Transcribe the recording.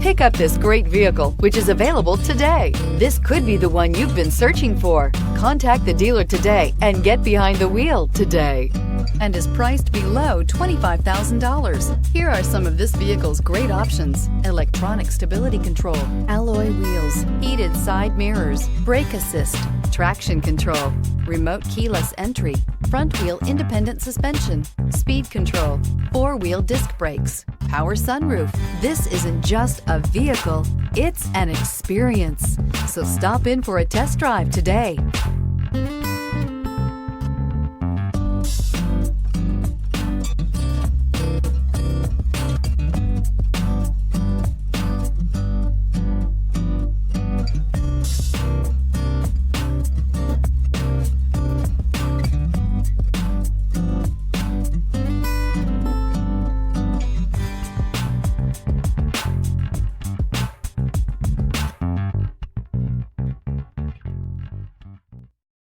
Pick up this great vehicle, which is available today. This could be the one you've been searching for. Contact the dealer today and get behind the wheel today. And is priced below $25,000. Here are some of this vehicle's great options: electronic stability control, alloy wheels, heated side mirrors, brake assist, traction control, remote keyless entry, front wheel independent suspension, speed control, four-wheel disc brakes, power sunroof. This isn't just a vehicle, it's an experience. So stop in for a test drive today.